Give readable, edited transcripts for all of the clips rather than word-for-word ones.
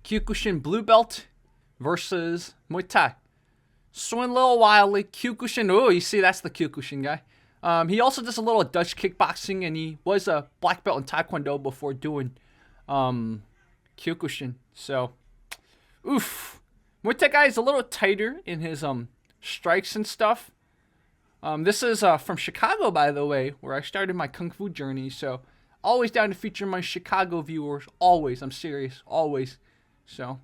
Kyokushin Blue Belt versus Muay Thai. Swing a little wildly. Kyokushin. Oh, you see, that's the Kyokushin guy. He also does a little Dutch kickboxing, and he was a black belt in Taekwondo before doing Kyokushin. So, oof. Muay Thai guy is a little tighter in his strikes and stuff. This is from Chicago, by the way, where I started my Kung Fu journey. So, always down to feature my Chicago viewers. Always. I'm serious. Always. So,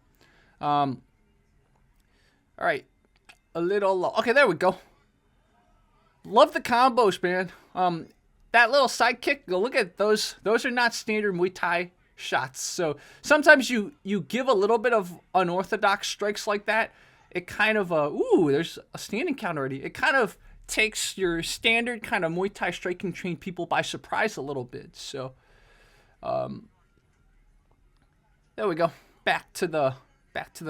all right. A little... Okay, there we go. Love the combos, man. That little side kick, look at those. Those are not standard Muay Thai shots. So, sometimes you give a little bit of unorthodox strikes like that. It kind of... ooh, there's a standing count already. It kind of takes your standard kind of Muay Thai striking trained people by surprise a little bit. So, there we go. Back to the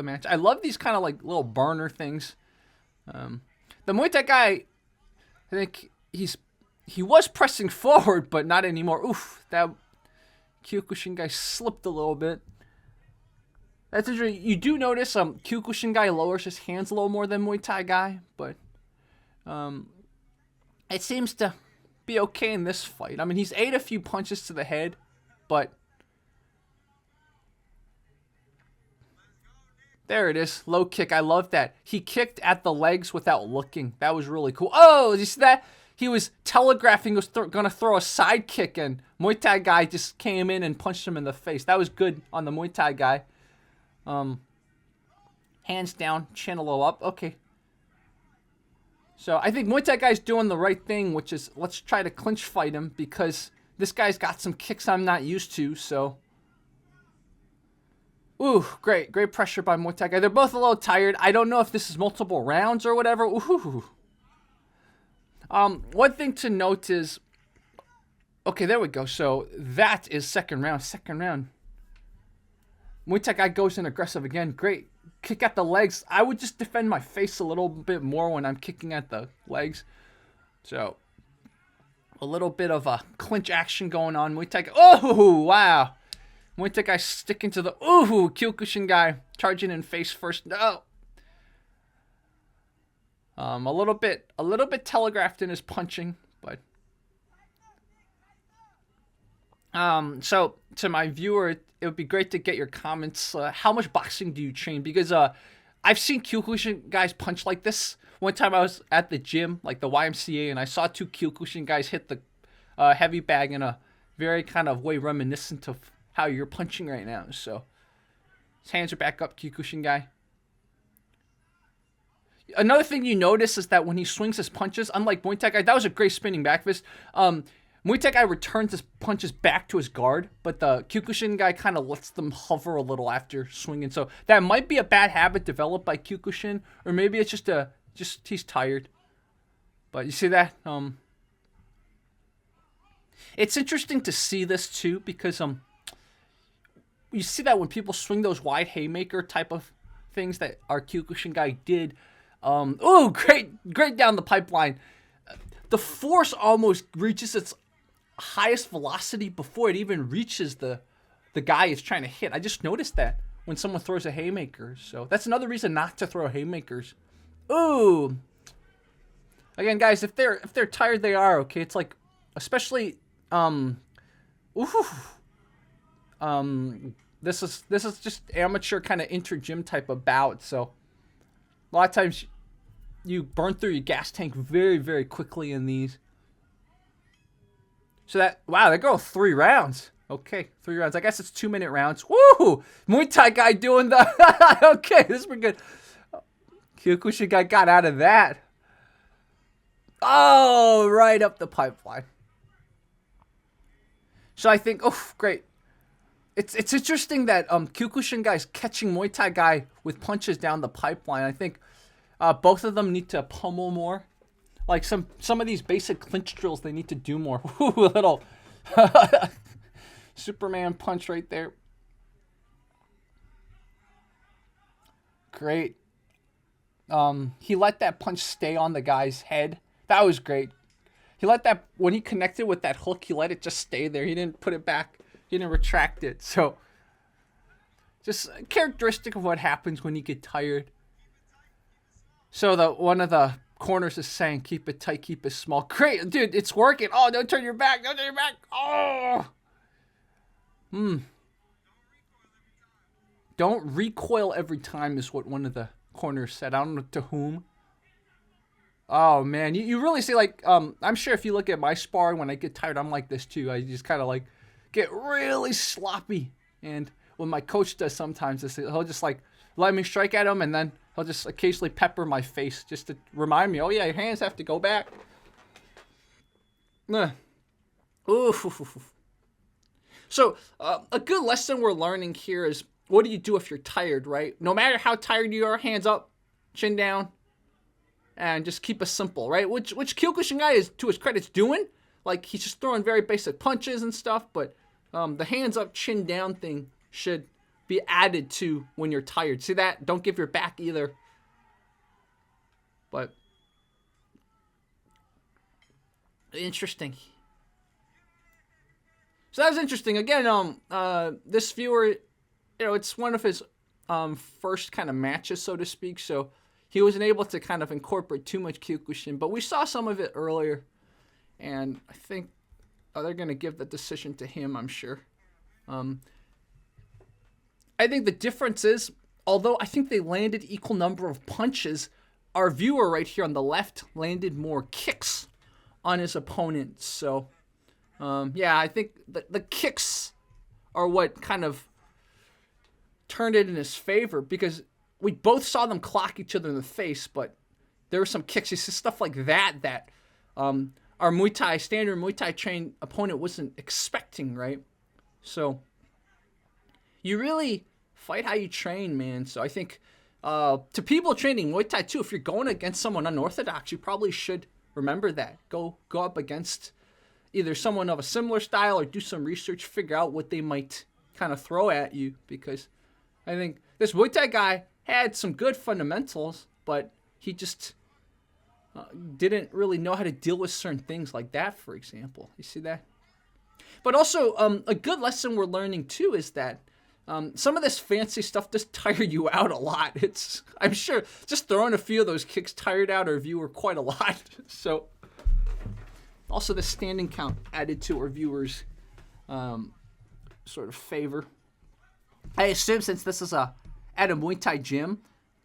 match. I love these kind of like little burner things. The Muay Thai guy, I think he was pressing forward, but not anymore. Oof, that Kyokushin guy slipped a little bit. That's interesting. You do notice Kyokushin guy lowers his hands a little more than Muay Thai guy, but it seems to be okay in this fight. I mean, he's ate a few punches to the head, but there it is. Low kick. I love that. He kicked at the legs without looking. That was really cool. Oh, you see that? He was telegraphing he was going to throw a side kick, and Muay Thai guy just came in and punched him in the face. That was good on the Muay Thai guy. Hands down, chin a little up. Okay. So I think Muay Thai guy's doing the right thing, which is let's try to clinch fight him because this guy's got some kicks I'm not used to. So, ooh, great pressure by Muay Thai guy. They're both a little tired. I don't know if this is multiple rounds or whatever. Ooh. One thing to note is, okay, there we go. So that is second round. Muay Thai guy goes in aggressive again. Great. Kick at the legs. I would just defend my face a little bit more when I'm kicking at the legs. So, a little bit of a clinch action going on. Muay Thai guy. Oh, wow. Muay Thai guy sticking to the... Ooh, Kyokushin guy charging in face first. No. A little bit telegraphed in his punching, but... So, to my viewer, it would be great to get your comments. How much boxing do you train? Because I've seen Kyokushin guys punch like this. One time I was at the gym, like the YMCA, and I saw two Kyokushin guys hit the heavy bag in a very kind of way reminiscent of how you're punching right now. So his hands are back up, Kyokushin guy. Another thing you notice is that when he swings his punches, unlike Muay Thai guy, that was a great spinning back fist. Muay Thai guy returns his punches back to his guard, but the Kyokushin guy kind of lets them hover a little after swinging. So that might be a bad habit developed by Kyokushin, or maybe it's just he's tired. But you see that? It's interesting to see this too because you see that when people swing those wide haymaker type of things that our Kyokushin guy did. Oh, great down the pipeline. The force almost reaches its highest velocity before it even reaches the guy it's trying to hit. I just noticed that when someone throws a haymaker. So that's another reason not to throw haymakers. Ooh. Again, guys, if they're tired, they are, okay? It's like, especially this is just amateur kind of inter-gym type of bout. So a lot of times you burn through your gas tank very, very quickly in these. So wow, they go 3 rounds. Okay, 3 rounds. I guess it's 2-minute rounds. Woo! Muay Thai guy doing the... Okay, this is pretty good. Kyokushin guy got out of that. Oh, right up the pipeline. So I think, oh, great. It's interesting that Kyokushin guy's catching Muay Thai guy with punches down the pipeline. I think both of them need to pummel more. Like some of these basic clinch drills, they need to do more. Ooh, a little Superman punch right there. Great. He let that punch stay on the guy's head. That was great. He let that, when he connected with that hook, he let it just stay there. He didn't put it back. He didn't retract it. So Just characteristic of what happens when you get tired. So one of the corners is saying, keep it tight, keep it small. Great, dude, it's working. Oh, don't turn your back. Don't turn your back. Oh. Don't recoil every time is what one of the corners said. I don't know to whom. Oh, man. You really see, like, I'm sure if you look at my sparring, when I get tired, I'm like this, too. I just kind of, like, get really sloppy. And what my coach does sometimes is he'll just, like, let me strike at him, and then he'll just occasionally pepper my face just to remind me, oh, yeah, your hands have to go back. Oof. So, a good lesson we're learning here is, what do you do if you're tired, right? No matter how tired you are, hands up, chin down, and just keep it simple, right? Which Kyokushin guy is, to his credit, is doing. Like, he's just throwing very basic punches and stuff, but the hands up, chin down thing should be added to when you're tired. See that? Don't give your back either. But interesting. So that was interesting. Again, this viewer, it's one of his first kind of matches, so to speak. So he wasn't able to kind of incorporate too much Kyokushin, but we saw some of it earlier, and I think they're going to give the decision to him, I'm sure. I think the difference is, although I think they landed equal number of punches, our viewer right here on the left landed more kicks on his opponent. So, yeah, I think the kicks are what kind of turned it in his favor, because we both saw them clock each other in the face, but there were some kicks. You see stuff like that our standard Muay Thai trained opponent wasn't expecting, right? So you really fight how you train, man. So I think to people training Muay Thai too, if you're going against someone unorthodox, you probably should remember that. Go up against either someone of a similar style or do some research, figure out what they might kind of throw at you, because I think this Muay Thai guy had some good fundamentals, but he just didn't really know how to deal with certain things like that, for example. You see that? But also, a good lesson we're learning too is that some of this fancy stuff does tire you out a lot. I'm sure just throwing a few of those kicks tired out our viewer quite a lot. So also the standing count added to our viewers' sort of favor. I assume since this is at a Muay Thai gym,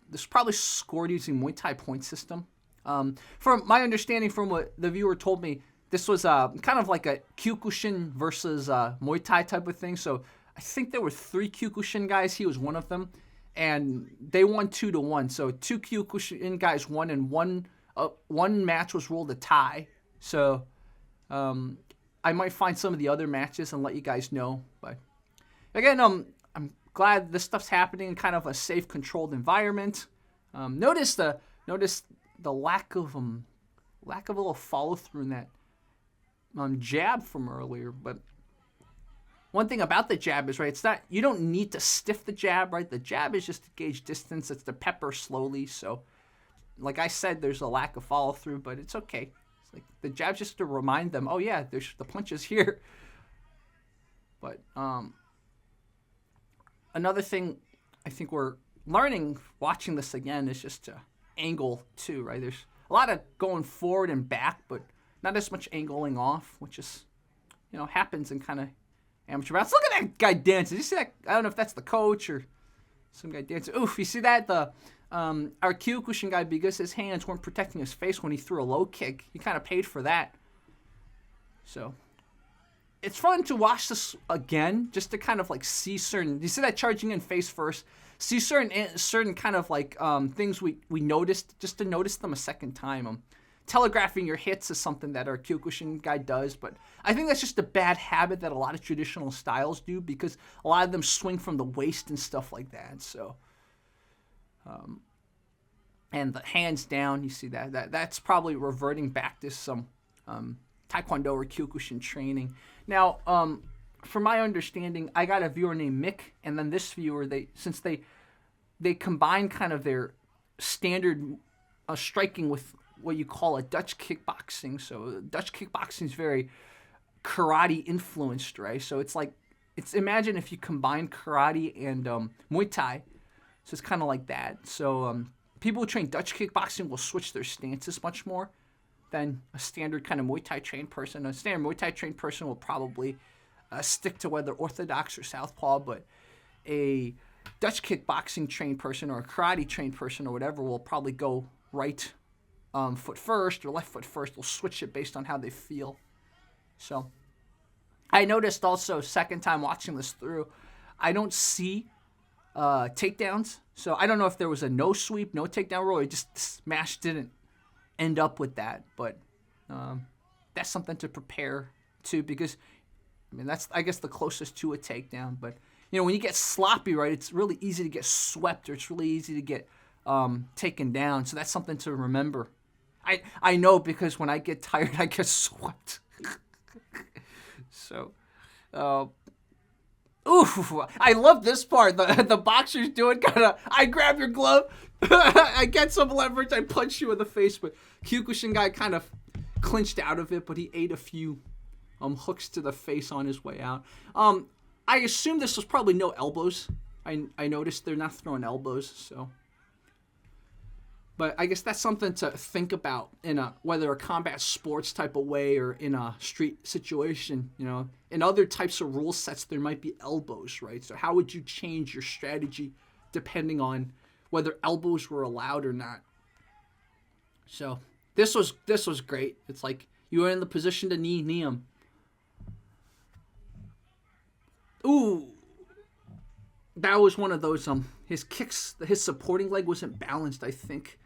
this is probably scored using Muay Thai point system. From my understanding, from what the viewer told me, this was kind of like a Kyokushin versus Muay Thai type of thing. So I think there were 3 Kyokushin guys. He was one of them, and they won 2-1. So 2 Kyokushin guys won, and one match was ruled a tie. So I might find some of the other matches and let you guys know. But again, I'm glad this stuff's happening in kind of a safe, controlled environment. Notice the lack of a little follow through in that jab from earlier. But one thing about the jab is, right, it's not, you don't need to stiff the jab, right? The jab is just to gauge distance. It's to pepper slowly. So like I said, there's a lack of follow through, but it's okay. It's like the jab's just to remind them, oh yeah, there's the punches here. But another thing I think we're learning watching this again is just to angle too, right? There's a lot of going forward and back, but not as much angling off, which is, happens in kind of amateur bouts. Look at that guy dancing. You see that? I don't know if that's the coach or some guy dancing. Oof, you see that? Our Kyokushin guy, because his hands weren't protecting his face when he threw a low kick, he kind of paid for that. So it's fun to watch this again, just to kind of like see certain, you see that charging in face first, see certain kind of like things we noticed, just to notice them a second time. Telegraphing your hits is something that our Kyokushin guy does, but I think that's just a bad habit that a lot of traditional styles do, because a lot of them swing from the waist and stuff like that. So, and the hands down, you see that's probably reverting back to some Taekwondo or Kyokushin training. Now, from my understanding, I got a viewer named Mick, and then this viewer, since they combine kind of their standard striking with what you call a Dutch kickboxing. So Dutch kickboxing is very karate influenced, right? So it's like imagine if you combine karate and Muay Thai. So it's kind of like that. So people who train Dutch kickboxing will switch their stances much more than a standard kind of Muay Thai trained person. A standard Muay Thai trained person will probably stick to whether orthodox or southpaw, but a Dutch kickboxing trained person or a karate trained person or whatever will probably go right foot first or left foot first. They'll switch it based on how they feel. So I noticed also, second time watching this through, I don't see takedowns. So I don't know if there was a no sweep, no takedown rule, or just smash didn't end up with that. But that's something to prepare to, because I mean that's, I guess, the closest to a takedown. But you know, when you get sloppy, right, it's really easy to get swept, or it's really easy to get taken down. So that's something to remember. I know, because when I get tired, I get swept. So, ooh, I love this part. The boxer's doing kind of, I grab your glove, I get some leverage, I punch you in the face. But Kyokushin guy kind of clinched out of it, but he ate a few hooks to the face on his way out. I assume this was probably no elbows. I noticed they're not throwing elbows, so. But I guess that's something to think about in whether a combat sports type of way or in a street situation. You know, in other types of rule sets, there might be elbows, right? So how would you change your strategy depending on whether elbows were allowed or not? So this was great. It's like you were in the position to knee him. Ooh, that was one of those. His kicks, his supporting leg wasn't balanced, I think.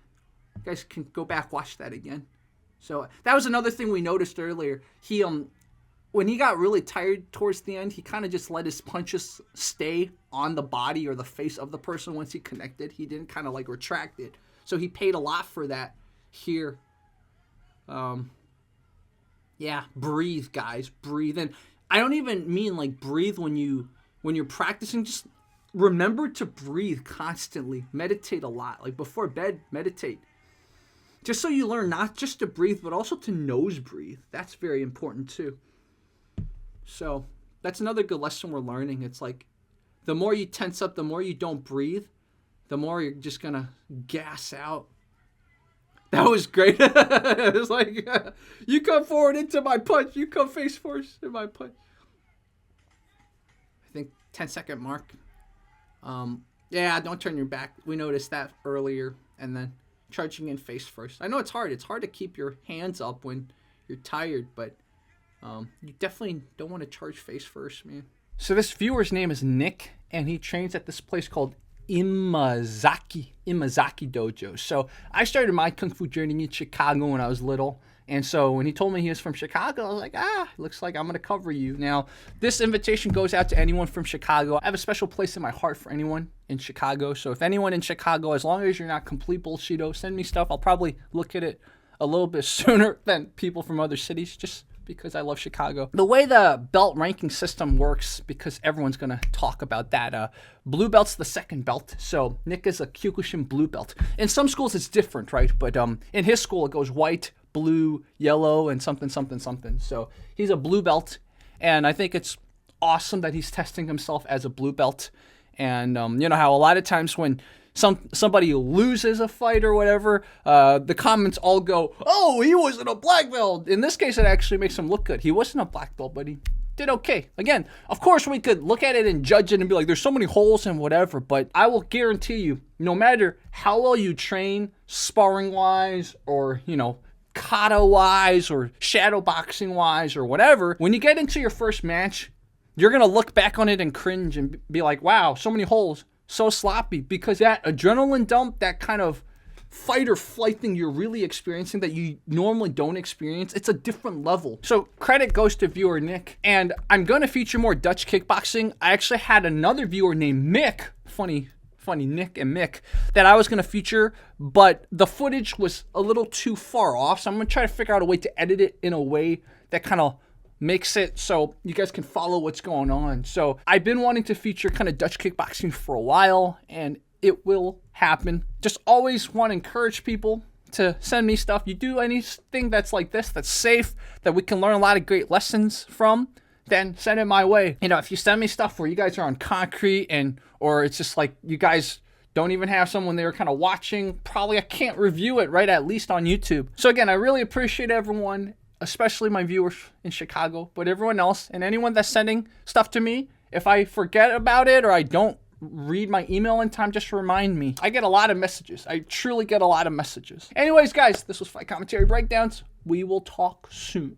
You guys can go back, watch that again. So that was another thing we noticed earlier. He when he got really tired towards the end, he kind of just let his punches stay on the body or the face of the person once he connected. He didn't kind of like retract it. So he paid a lot for that here. Yeah, breathe, guys, breathe. And I don't even mean like breathe when you're practicing. Just remember to breathe constantly. Meditate a lot. Like before bed, meditate. Just so you learn not just to breathe, but also to nose breathe. That's very important too. So that's another good lesson we're learning. It's like the more you tense up, the more you don't breathe, the more you're just going to gas out. That was great. It was like, you come forward into my punch. You come face first in my punch. I think 10-second mark. Yeah, don't turn your back. We noticed that earlier. And then charging in face first. I know it's hard. It's hard to keep your hands up when you're tired, but you definitely don't want to charge face first, man. So this viewer's name is Nick, and he trains at this place called Imazaki Dojo. So I started my Kung Fu journey in Chicago when I was little. And so when he told me he was from Chicago, I was like, looks like I'm going to cover you. Now, this invitation goes out to anyone from Chicago. I have a special place in my heart for anyone in Chicago. So if anyone in Chicago, as long as you're not complete bullshito, send me stuff. I'll probably look at it a little bit sooner than people from other cities, just because I love Chicago. The way the belt ranking system works, because everyone's going to talk about that, blue belt's the second belt. So Nick is a Kyokushin Blue Belt. In some schools, it's different, right? But in his school, it goes white, blue, yellow, and something, something, something. So he's a blue belt, and I think it's awesome that he's testing himself as a blue belt. And you know how a lot of times when somebody loses a fight or whatever, the comments all go, oh, he wasn't a black belt. In this case, it actually makes him look good. He wasn't a black belt, but he did okay. Again, of course, we could look at it and judge it and be like, there's so many holes and whatever, but I will guarantee you, no matter how well you train, sparring-wise, or, you know, kata-wise, or shadow boxing-wise, or whatever, when you get into your first match, you're going to look back on it and cringe and be like, wow, so many holes, so sloppy, because that adrenaline dump, that kind of fight or flight thing you're really experiencing that you normally don't experience, it's a different level. So credit goes to viewer Nick, and I'm going to feature more Dutch kickboxing. I actually had another viewer named Mick, funny Nick and Mick, that I was going to feature, but the footage was a little too far off, so I'm going to try to figure out a way to edit it in a way that kind of makes it so you guys can follow what's going on. So I've been wanting to feature kind of Dutch kickboxing for a while, and it will happen. Just always want to encourage people to send me stuff. You do anything that's like this, that's safe, that we can learn a lot of great lessons from, then send it my way. You know, if you send me stuff where you guys are on concrete or it's just like you guys don't even have someone there kind of watching, probably I can't review it, right? At least on YouTube. So again, I really appreciate everyone, especially my viewers in Chicago, but everyone else and anyone that's sending stuff to me. If I forget about it or I don't read my email in time, just remind me. I get a lot of messages. I truly get a lot of messages. Anyways, guys, this was Fight Commentary Breakdowns. We will talk soon.